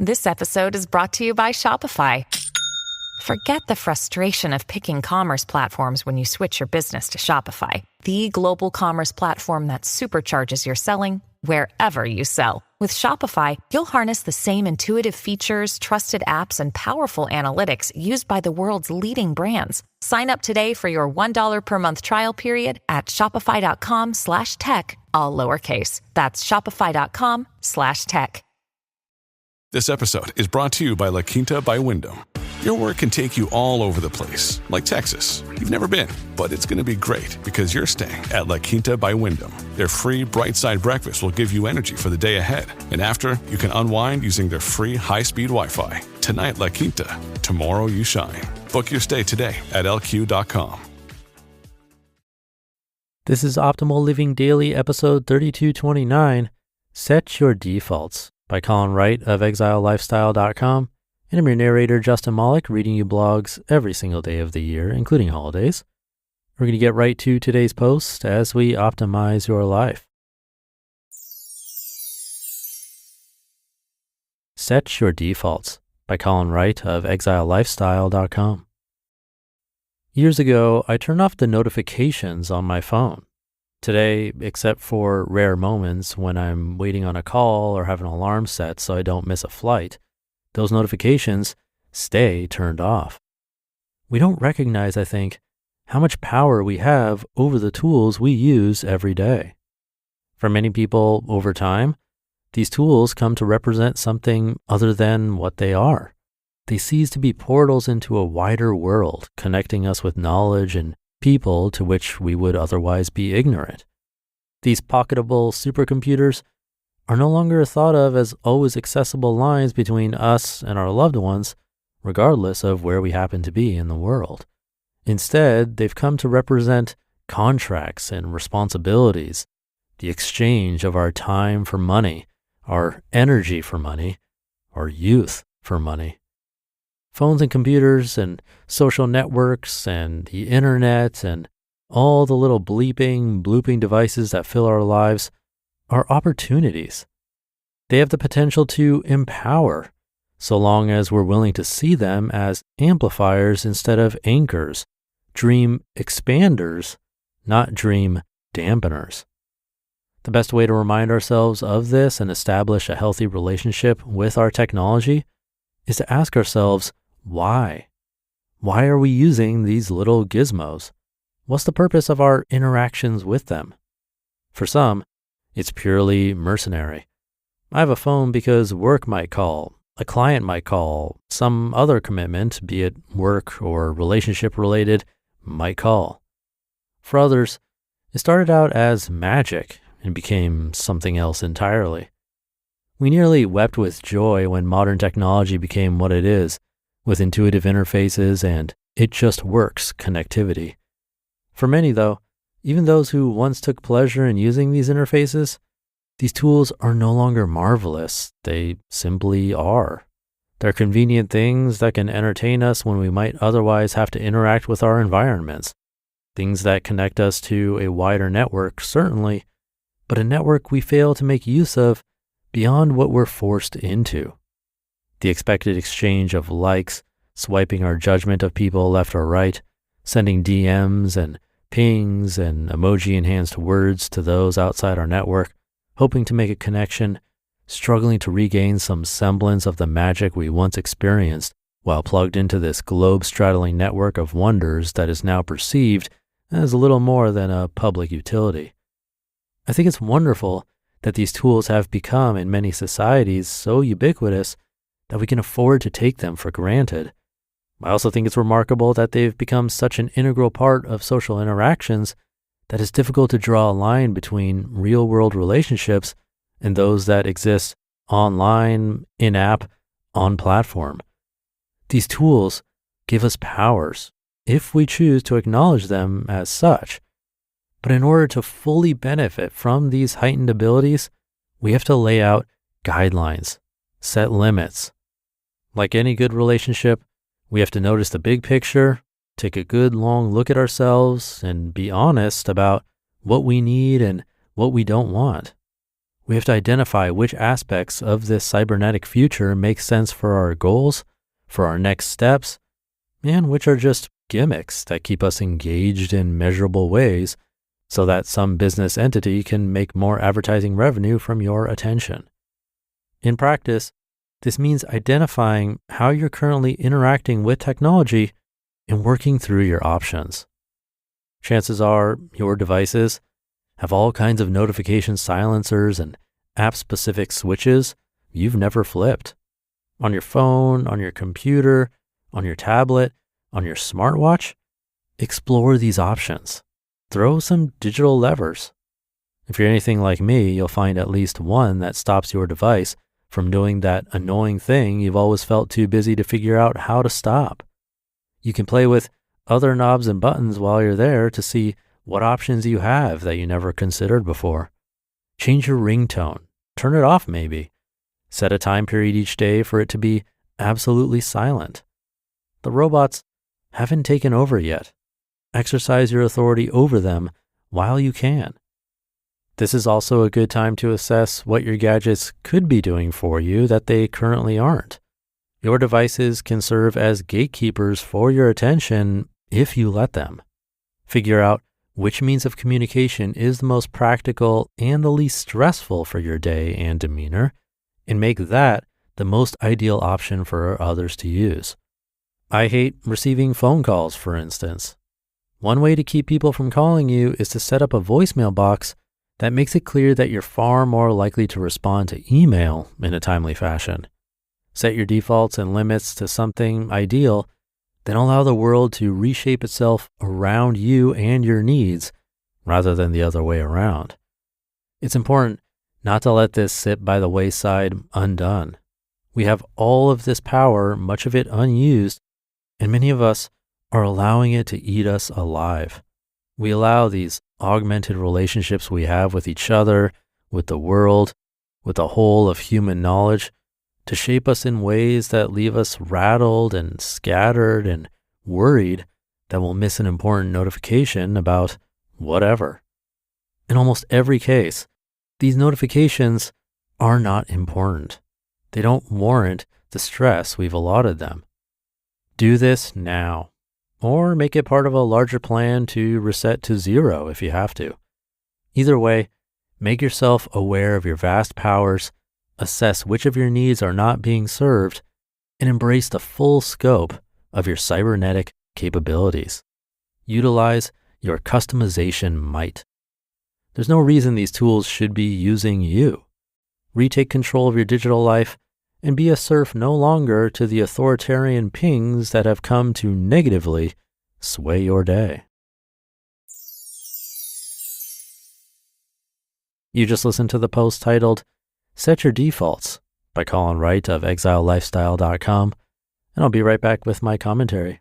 This episode is brought to you by Shopify. Forget the frustration of picking commerce platforms when you switch your business to Shopify, the global commerce platform that supercharges your selling wherever you sell. With Shopify, you'll harness the same intuitive features, trusted apps, and powerful analytics used by the world's leading brands. Sign up today for your $1 per month trial period at shopify.com/tech, all lowercase. That's shopify.com/tech. This episode is brought to you by La Quinta by Wyndham. Your work can take you all over the place, like Texas. You've never been, but it's going to be great because you're staying at La Quinta by Wyndham. Their free Bright Side breakfast will give you energy for the day ahead. And after, you can unwind using their free high-speed Wi-Fi. Tonight, La Quinta. Tomorrow, you shine. Book your stay today at lq.com. This is Optimal Living Daily, episode 3229, Set Your Defaults, by Colin Wright of exilelifestyle.com. And I'm your narrator, Justin Malik, reading you blogs every single day of the year, including holidays. We're going to get right to today's post as we optimize your life. Set Your Defaults, by Colin Wright of exilelifestyle.com. Years ago, I turned off the notifications on my phone. Today, except for rare moments when I'm waiting on a call or have an alarm set so I don't miss a flight, those notifications stay turned off. We don't recognize, I think, how much power we have over the tools we use every day. For many people, over time, these tools come to represent something other than what they are. They cease to be portals into a wider world, connecting us with knowledge and people to which we would otherwise be ignorant. These pocketable supercomputers are no longer thought of as always accessible lines between us and our loved ones, regardless of where we happen to be in the world. Instead, they've come to represent contracts and responsibilities, the exchange of our time for money, our energy for money, our youth for money. Phones and computers and social networks and the internet and all the little blooping devices that fill our lives are opportunities. They have the potential to empower, so long as we're willing to see them as amplifiers instead of anchors, dream expanders, not dream dampeners. The best way to remind ourselves of this and establish a healthy relationship with our technology is to ask ourselves, why? Why are we using these little gizmos? What's the purpose of our interactions with them? For some, it's purely mercenary. I have a phone because work might call, a client might call, some other commitment, be it work or relationship related, might call. For others, it started out as magic and became something else entirely. We nearly wept with joy when modern technology became what it is, with intuitive interfaces and it just works connectivity. For many, though, even those who once took pleasure in using these interfaces, these tools are no longer marvelous. They simply are. They're convenient things that can entertain us when we might otherwise have to interact with our environments. Things that connect us to a wider network, certainly, but a network we fail to make use of beyond what we're forced into. The expected exchange of likes, swiping our judgment of people left or right, sending DMs and pings and emoji-enhanced words to those outside our network, hoping to make a connection, struggling to regain some semblance of the magic we once experienced while plugged into this globe-straddling network of wonders that is now perceived as little more than a public utility. I think it's wonderful that these tools have become, in many societies, so ubiquitous that we can afford to take them for granted. I also think it's remarkable that they've become such an integral part of social interactions that it's difficult to draw a line between real-world relationships and those that exist online, in-app, on-platform. These tools give us powers, if we choose to acknowledge them as such. But in order to fully benefit from these heightened abilities, we have to lay out guidelines, set limits. Like any good relationship, we have to notice the big picture, take a good long look at ourselves, and be honest about what we need and what we don't want. We have to identify which aspects of this cybernetic future make sense for our goals, for our next steps, and which are just gimmicks that keep us engaged in measurable ways so that some business entity can make more advertising revenue from your attention. In practice, this means identifying how you're currently interacting with technology and working through your options. Chances are your devices have all kinds of notification silencers and app-specific switches you've never flipped. On your phone, on your computer, on your tablet, on your smartwatch, explore these options. Throw some digital levers. If you're anything like me, you'll find at least one that stops your device from doing that annoying thing you've always felt too busy to figure out how to stop. You can play with other knobs and buttons while you're there to see what options you have that you never considered before. Change your ringtone. Turn it off maybe. Set a time period each day for it to be absolutely silent. The robots haven't taken over yet. Exercise your authority over them while you can. This is also a good time to assess what your gadgets could be doing for you that they currently aren't. Your devices can serve as gatekeepers for your attention if you let them. Figure out which means of communication is the most practical and the least stressful for your day and demeanor, and make that the most ideal option for others to use. I hate receiving phone calls, for instance. One way to keep people from calling you is to set up a voicemail box that makes it clear that you're far more likely to respond to email in a timely fashion. Set your defaults and limits to something ideal, then allow the world to reshape itself around you and your needs rather than the other way around. It's important not to let this sit by the wayside undone. We have all of this power, much of it unused, and many of us are allowing it to eat us alive. We allow these augmented relationships we have with each other, with the world, with the whole of human knowledge, to shape us in ways that leave us rattled and scattered and worried that we'll miss an important notification about whatever. In almost every case, these notifications are not important. They don't warrant the stress we've allotted them. Do this now, or make it part of a larger plan to reset to 0 if you have to. Either way, make yourself aware of your vast powers, assess which of your needs are not being served, and embrace the full scope of your cybernetic capabilities. Utilize your customization might. There's no reason these tools should be using you. Retake control of your digital life and be a serf no longer to the authoritarian pings that have come to negatively sway your day. You just listened to the post titled Set Your Defaults by Colin Wright of exilelifestyle.com, and I'll be right back with my commentary.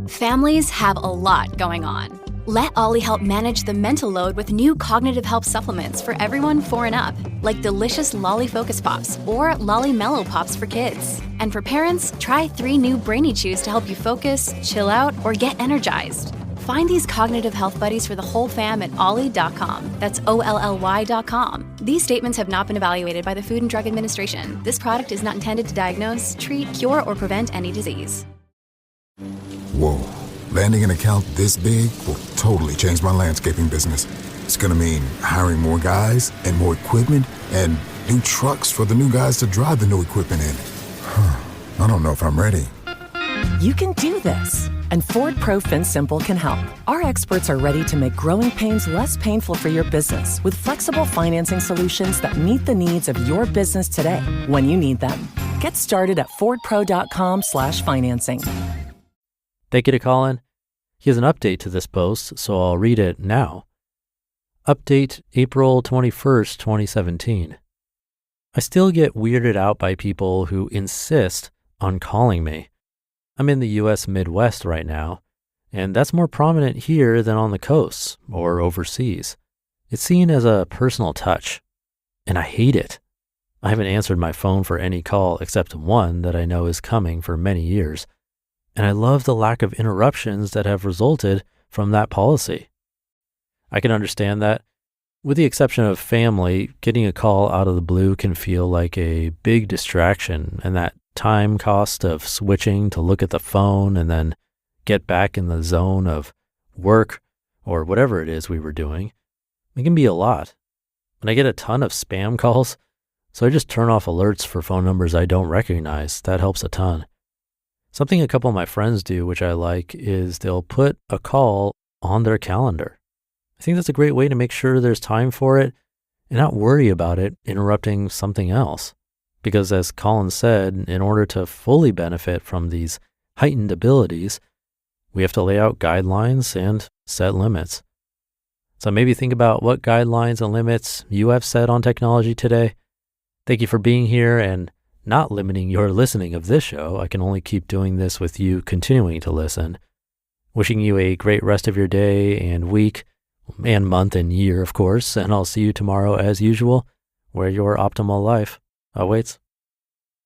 Families have a lot going on. Let Ollie help manage the mental load with new cognitive help supplements for everyone 4 and up, like delicious Lolly Focus Pops or Lolly Mellow Pops for kids. And for parents, try 3 new Brainy Chews to help you focus, chill out, or get energized. Find these cognitive health buddies for the whole fam at ollie.com. That's OLLY.com. These statements have not been evaluated by the Food and Drug Administration. This product is not intended to diagnose, treat, cure, or prevent any disease. Whoa. Landing an account this big will totally change my landscaping business. It's gonna mean hiring more guys and more equipment and new trucks for the new guys to drive the new equipment in. I don't know if I'm ready. You can do this, and Ford Pro FinSimple can help. Our experts are ready to make growing pains less painful for your business with flexible financing solutions that meet the needs of your business today when you need them. Get started at fordpro.com/financing. Thank you to Colin. He has an update to this post, so I'll read it now. Update April 21st, 2017. I still get weirded out by people who insist on calling me. I'm in the US Midwest right now, and that's more prominent here than on the coasts or overseas. It's seen as a personal touch, and I hate it. I haven't answered my phone for any call except one that I know is coming for many years, and I love the lack of interruptions that have resulted from that policy. I can understand that With the exception of family, getting a call out of the blue can feel like a big distraction, and that time cost of switching to look at the phone and then get back in the zone of work or whatever it is we were doing, it can be a lot. And I get a ton of spam calls, so I just turn off alerts for phone numbers I don't recognize. That helps a ton. Something a couple of my friends do, which I like, is they'll put a call on their calendar. I think that's a great way to make sure there's time for it and not worry about it interrupting something else. Because as Colin said, in order to fully benefit from these heightened abilities, we have to lay out guidelines and set limits. So maybe think about what guidelines and limits you have set on technology today. Thank you for being here and not limiting your listening of this show. I can only keep doing this with you continuing to listen. Wishing you a great rest of your day and week and month and year, of course. And I'll see you tomorrow as usual, where your optimal life awaits.